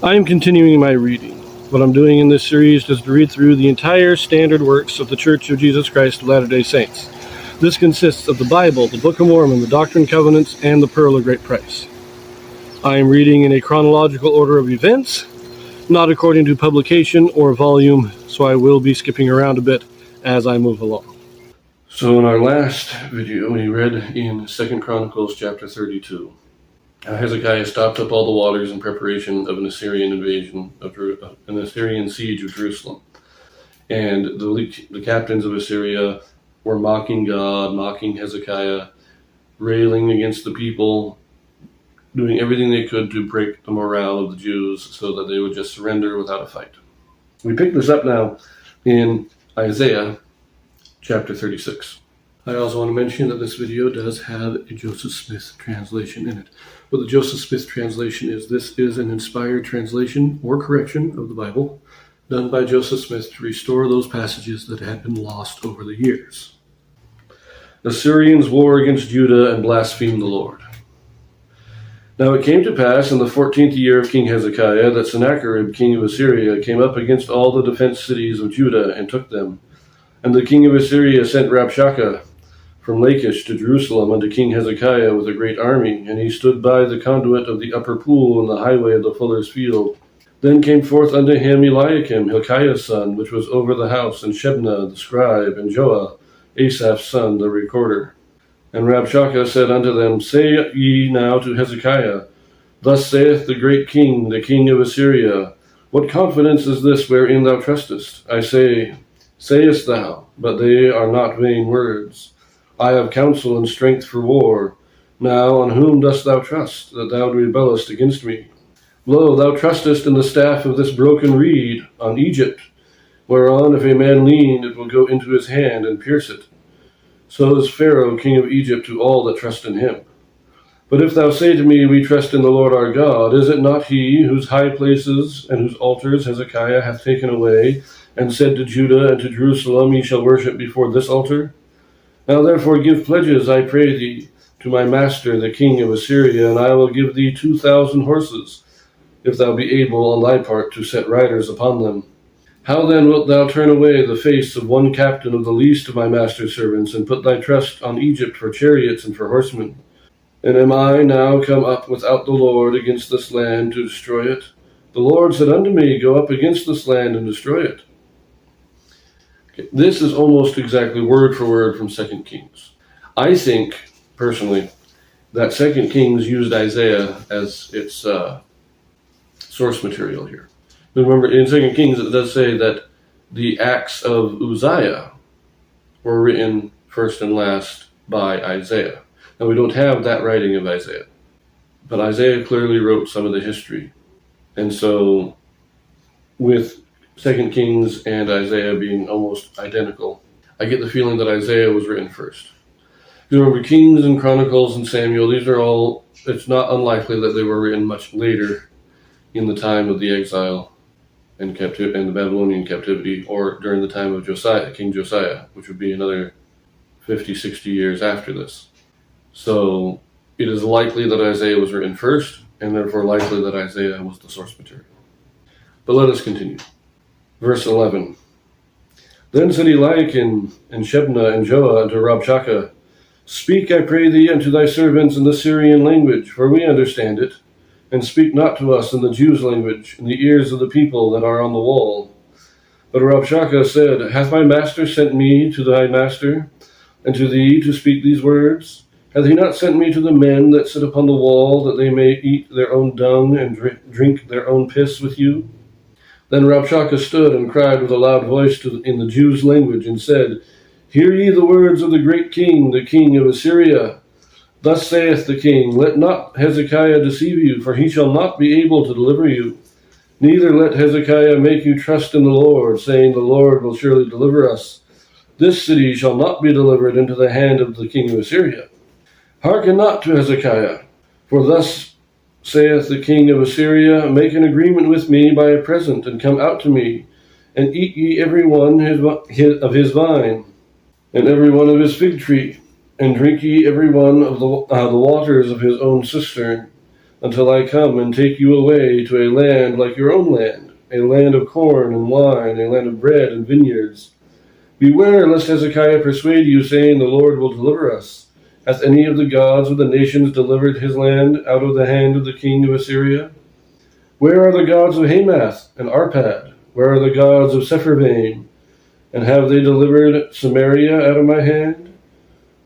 I am continuing my reading. What I'm doing in this series is to read through the entire standard works of the Church of Jesus Christ of Latter-day Saints. This consists of the Bible, the Book of Mormon, the Doctrine and Covenants, and the Pearl of Great Price. I am reading in a chronological order of events, not according to publication or volume, so I will be skipping around a bit as I move along. So in our last video, we read in 2 Chronicles chapter 32. Hezekiah stopped up all the waters in preparation of an Assyrian invasion, an Assyrian siege of Jerusalem. And the captains of Assyria were mocking God, mocking Hezekiah, railing against the people, doing everything they could to break the morale of the Jews so that they would just surrender without a fight. We pick this up now in Isaiah chapter 36. I also want to mention that this video does have a Joseph Smith translation in it. What the Joseph Smith translation is, this is an inspired translation or correction of the Bible done by Joseph Smith to restore those passages that had been lost over the years. The Assyrians war against Judah and blaspheme the Lord. Now it came to pass in the 14th year of King Hezekiah that Sennacherib, king of Assyria, came up against all the defense cities of Judah and took them. And the king of Assyria sent Rabshakeh from Lachish to Jerusalem unto King Hezekiah with a great army, and he stood by the conduit of the upper pool in the highway of the fuller's field. Then came forth unto him Eliakim, Hilkiah's son, which was over the house, and Shebna the scribe, and Joah, Asaph's son, the recorder. And Rabshakeh said unto them, Say ye now to Hezekiah, Thus saith the great king, the king of Assyria, What confidence is this wherein thou trustest? I say, sayest thou, but they are not vain words. I have counsel and strength for war. Now on whom dost thou trust, that thou rebellest against me? Lo, thou trustest in the staff of this broken reed, on Egypt, whereon if a man lean, it will go into his hand and pierce it. So is Pharaoh king of Egypt to all that trust in him. But if thou say to me, We trust in the Lord our God, is it not he whose high places and whose altars Hezekiah hath taken away, and said to Judah and to Jerusalem, Ye shall worship before this altar? Now therefore give pledges, I pray thee, to my master the king of Assyria, and I will give thee 2,000 horses, if thou be able on thy part to set riders upon them. How then wilt thou turn away the face of one captain of the least of my master's servants, and put thy trust on Egypt for chariots and for horsemen? And am I now come up without the Lord against this land to destroy it? The Lord said unto me, Go up against this land and destroy it. This is almost exactly word for word from 2 Kings. I think, personally, that 2 Kings used Isaiah as its source material here. But remember, in 2 Kings it does say that the acts of Uzziah were written first and last by Isaiah. Now we don't have that writing of Isaiah, but Isaiah clearly wrote some of the history. And so, with 2 Kings and Isaiah being almost identical, I get the feeling that Isaiah was written first. You remember, Kings and Chronicles and Samuel, these are all, it's not unlikely that they were written much later in the time of the exile and the Babylonian captivity, or during the time of Josiah, King Josiah, which would be another 50, 60 years after this. So it is likely that Isaiah was written first, and therefore likely that Isaiah was the source material. But let us continue. Verse 11. Then said Eliakim and Shebna and Joah unto Rabshakeh, Speak, I pray thee, unto thy servants in the Syrian language, for we understand it, and speak not to us in the Jews' language, in the ears of the people that are on the wall. But Rabshakeh said, Hath my master sent me to thy master, and to thee to speak these words? Hath he not sent me to the men that sit upon the wall, that they may eat their own dung and drink their own piss with you? Then Rabshakeh stood and cried with a loud voice in the Jews' language, and said, Hear ye the words of the great king, the king of Assyria. Thus saith the king, Let not Hezekiah deceive you, for he shall not be able to deliver you. Neither let Hezekiah make you trust in the Lord, saying, The Lord will surely deliver us. This city shall not be delivered into the hand of the king of Assyria. Hearken not to Hezekiah, for thus saith the king of Assyria, Make an agreement with me by a present, and come out to me, and eat ye every one of his vine, and every one of his fig tree, and drink ye every one of the waters of his own cistern. until I come and take you away to a land like your own land, a land of corn and wine, a land of bread and vineyards. Beware lest Hezekiah persuade you, saying, the Lord will deliver us. Hath any of the gods of the nations delivered his land out of the hand of the king of Assyria? Where are the gods of Hamath and Arpad? Where are the gods of Sepharvaim? And have they delivered Samaria out of my hand?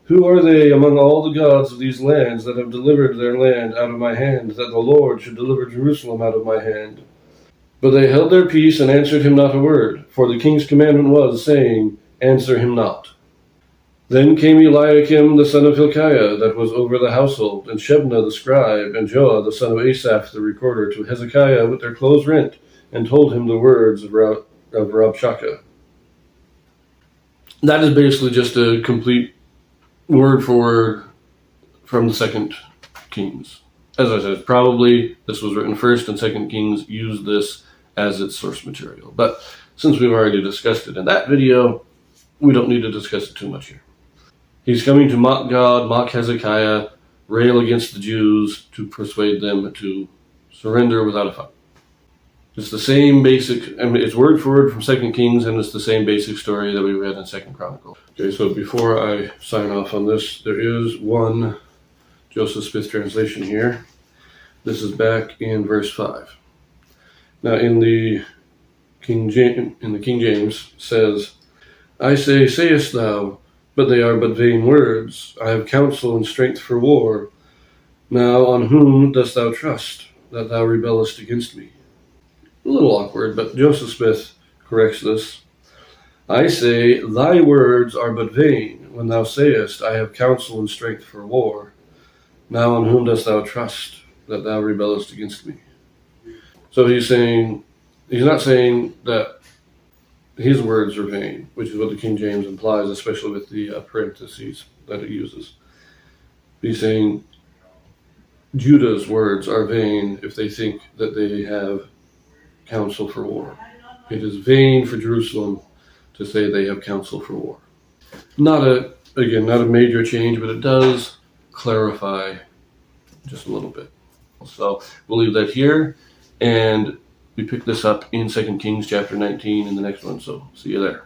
Who are they among all the gods of these lands that have delivered their land out of my hand, that the Lord should deliver Jerusalem out of my hand? But they held their peace and answered him not a word, for the king's commandment was, saying, answer him not. Then came Eliakim the son of Hilkiah, that was over the household, and Shebna the scribe, and Joah the son of Asaph the recorder, to Hezekiah with their clothes rent, and told him the words of Rabshakeh. That is basically just a complete word for word from the Second Kings. As I said, probably this was written first, and Second Kings used this as its source material. But since we've already discussed it in that video, we don't need to discuss it too much here. He's coming to mock God, mock Hezekiah, rail against the Jews to persuade them to surrender without a fight. It's the same basic, it's word for word from 2 Kings, and it's the same basic story that we read in 2 Chronicles. Okay, so before I sign off on this, there is one Joseph Smith translation here. This is back in verse 5. Now in the King James says, I say, sayest thou, but they are but vain words. I have counsel and strength for war. Now on whom dost thou trust, that thou rebellest against me? A little awkward, but Joseph Smith corrects this. I say, thy words are but vain, when thou sayest, I have counsel and strength for war. Now on whom dost thou trust, that thou rebellest against me? So he's not saying that his words are vain, which is what the King James implies, especially with the parentheses that it uses. He's saying Judah's words are vain if they think that they have counsel for war. It is vain for Jerusalem to say they have counsel for war. Not a major change, but it does clarify just a little bit. So we'll leave that here, and we pick this up in 2 Kings chapter 19 in the next one, so see you there.